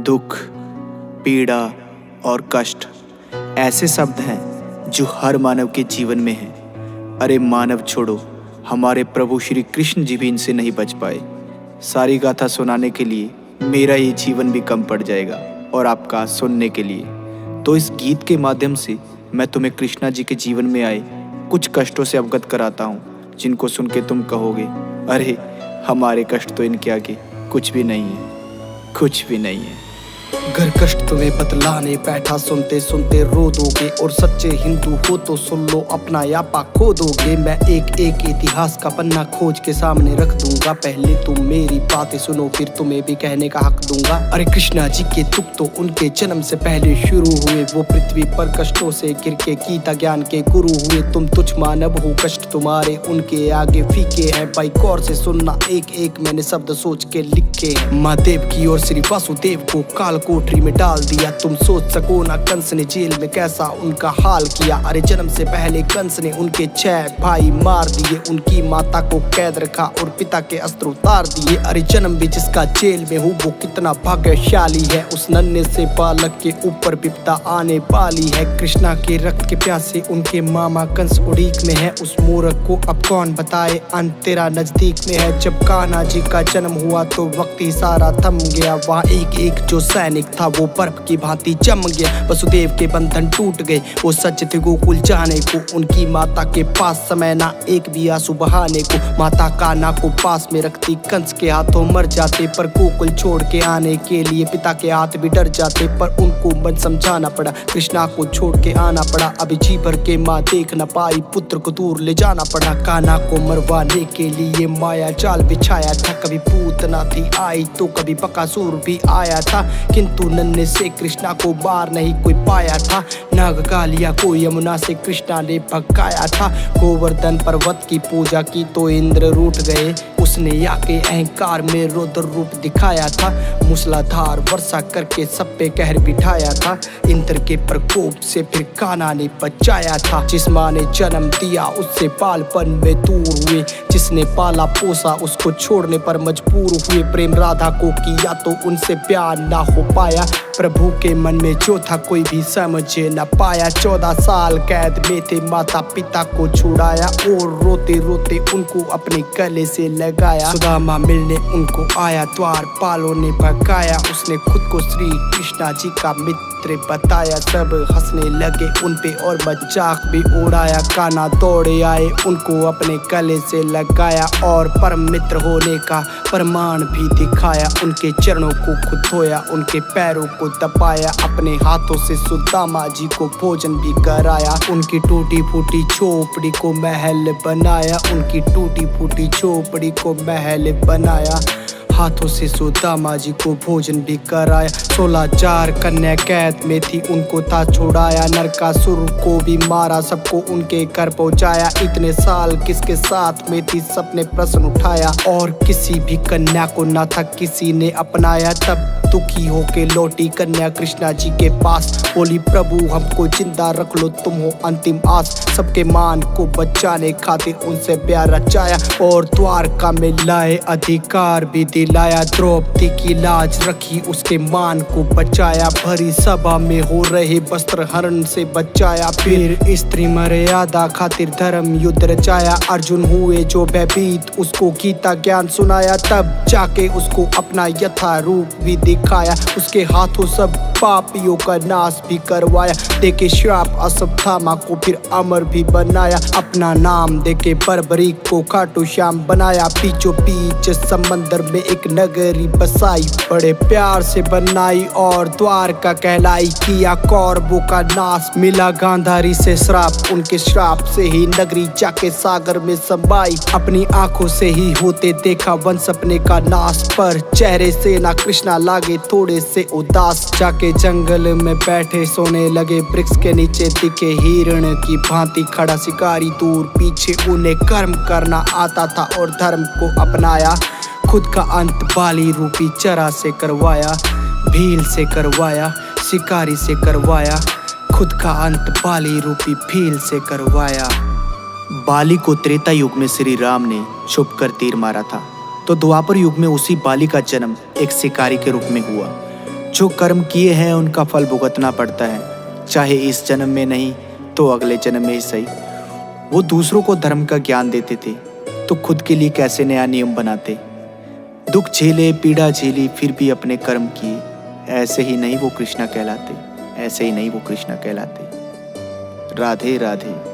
दुख, पीड़ा और कष्ट ऐसे शब्द हैं जो हर मानव के जीवन में हैं। अरे मानव छोड़ो, हमारे प्रभु श्री कृष्ण जी भी इनसे नहीं बच पाए। सारी गाथा सुनाने के लिए मेरा ये जीवन भी कम पड़ जाएगा और आपका सुनने के लिए। तो इस गीत के माध्यम से मैं तुम्हें कृष्णा जी के जीवन में आए कुछ कष्टों से अवगत कराता हूँ, जिनको सुन के तुम कहोगे, अरे हमारे कष्ट तो इनके आगे कुछ भी नहीं है, कुछ भी नहीं है। घर कष्ट तुम्हें बतलाने बैठा, सुनते सुनते रो दोगे। और सच्चे हिंदू हो तो सुन लो, अपना यापा खो दोगे। मैं एक एक इतिहास का पन्ना खोज के सामने रख दूंगा। पहले तुम मेरी बातें सुनो, फिर तुम्हें भी कहने का हक दूंगा। अरे कृष्णा जी के दुख तो उनके जन्म से पहले शुरू हुए। वो पृथ्वी पर कष्टों से गिर के गीता ज्ञान के गुरु हुए। तुम तुच्छ मानव हो, कष्ट तुम्हारे उनके आगे फीके हैं। भाई गौर से सुनना, एक एक मैंने शब्द सोच के लिखे हैं। माँ देव की और श्री वासुदेव को काल कोठरी में डाल दिया। तुम सोच सको ना कंस ने जेल में कैसा उनका हाल किया। अरे जन्म से पहले कंस ने उनके 6 भाई मार दिए। उनकी माता को कैद रखा और पिता के अस्त्र उतार दिए। अरे जन्म भी जिसका जेल में हो वो कितना भाग्यशाली है। उस नन्हे से बालक के ऊपर विपदा आने वाली है। कृष्णा के रक्त के प्यासे उनके मामा कंस उड़ीक में है। उस मूर्ख को अब कौन बताए, अंत तेरा नजदीक में है। जब कान्हा जी का जन्म हुआ तो वक्त ही सारा थम गया। वहाँ एक एक जो सैनिक था वो बर्फ की भांति जम गया। वसुदेव के बंधन टूट गए, वो सच थे गोकुल जाने को। उनकी माता के पास समय ना एक भी आंसू बहाने को। माता कान्हा को पास में रखती, कंस के हाथों मर जाते। पर गोकुल छोड़ के आने के लिए पिता के हाथ भी डर जाते। पर उनको मन समझाना पड़ा, कृष्णा को छोड़ के आना पड़ा। अभी जी भर के माँ देख न पाई, पुत्र को दूर ले जाना पड़ा। कान्हा को मरवाने के लिए माया जाल बिछाया था। कभी पूतना थी आई तो कभी बकासुर भी आया था। किंतु नन्हे से कृष्णा को बार नहीं कोई पाया था। नागकालिया को यमुना से कृष्णा ने भगाया था। गोवर्धन पर्वत की पूजा की तो इंद्र रूठ गए। उसने आके अहंकार में रौद्र रूप दिखाया था। मूसलाधार वर्षा करके सब पे कहर बिठाया था। इंद्र के प्रकोप से फिर कान्हा ने बचाया था। जिस माँ ने जन्म दिया उससे बालपन में दूर हुए। जिसने पाला पोसा उसको छोड़ने पर मजबूर हुए। प्रेम राधा को किया तो उनसे प्यार ना हो पाया। प्रभु के मन में जो था कोई भी समझ न पाया। 14 साल कैद में थे, माता पिता को छुड़ाया। और रोते रोते उनको अपने गले से लगाया। सुदामा मिलने उनको आया, द्वारपालों ने भगाया। उसने खुद को श्री कृष्णा जी का मित्र बताया। सब हंसने लगे उनपे और मजाक भी उड़ाया। कान्हा दौड़े आए, उनको अपने गले से लगाया। और परम मित्र होने का प्रमाण भी दिखाया। उनके चरणों को खुद धोया, उनके पैरों को दबाया। अपने हाथों से सुदामा जी को भोजन भी कराया। उनकी टूटी फूटी झोपड़ी को महल बनाया। उनकी टूटी फूटी झोपड़ी को महल बनाया। हाथों से सुदामा जी को भोजन भी कराया। 16,000 कन्या कैद में थी, उनको था छुड़ाया। नरकासुर को भी मारा, सबको उनके घर पहुंचाया। इतने साल किसके साथ में थी, सबने प्रश्न उठाया। और किसी भी कन्या को ना था किसी ने अपनाया। तब दुखी होके लौटी कन्या कृष्णा जी के पास। बोली, प्रभु हमको जिंदा रख लो, तुम हो अंतिम आस। सबके मान को बचाने खातिर उनसे प्यार रचाया। और द्वारका में लाए अधिकार भी दिलाया। द्रौपदी की लाज रखी, उसके मान को बचाया। भरी सभा में हो रहे वस्त्र हरण से बचाया। फिर स्त्री मर्यादा खातिर धर्म युद्ध रचाया। अर्जुन हुए जो भयभीत, उसको गीता ज्ञान सुनाया। तब जाके उसको अपना यथा रूप भी दिखाया। उसके हाथों सब पापियों का नाश भी करवाया। देके श्राप अश्वत्थामा को फिर अमर भी बनाया। अपना नाम देके बर्बरीक को खाटू श्याम बनाया। बीचों बीच समंदर में एक नगरी बसाई, बड़े प्यार से बनाई और द्वारका कहलाई। किया कौरवों का नाश, मिला गांधारी से श्राप। उनके श्राप से ही नगरी जाके सागर में समाई। अपनी आंखों से ही होते देखा वंश अपने का नाश। पर चेहरे से ना कृष्णा लागे थोड़े से उदास। जाके जंगल में बैठे सोने लगे, वृक्ष के नीचे दिखे हिरण की भांति खड़ा शिकारी। दूर पीछे उन्हें कर्म करना आता था और धर्म को अपनाया। खुद का अंत बाली रूपी चरा से करवाया। भील से करवाया, शिकारी से करवाया। खुद का अंत बाली रूपी भील से करवाया। बाली को त्रेता युग में श्री राम ने छुप कर तीर मारा था, तो द्वापर युग में उसी बाली का जन्म एक शिकारी के रूप में हुआ। जो कर्म किए हैं उनका फल भुगतना पड़ता है, चाहे इस जन्म में नहीं तो अगले जन्म में ही सही। वो दूसरों को धर्म का ज्ञान देते थे तो खुद के लिए कैसे नया नियम बनाते। दुख झेले, पीड़ा झेली, फिर भी अपने कर्म किए। ऐसे ही नहीं वो कृष्णा कहलाते, ऐसे ही नहीं वो कृष्णा कहलाते। राधे राधे।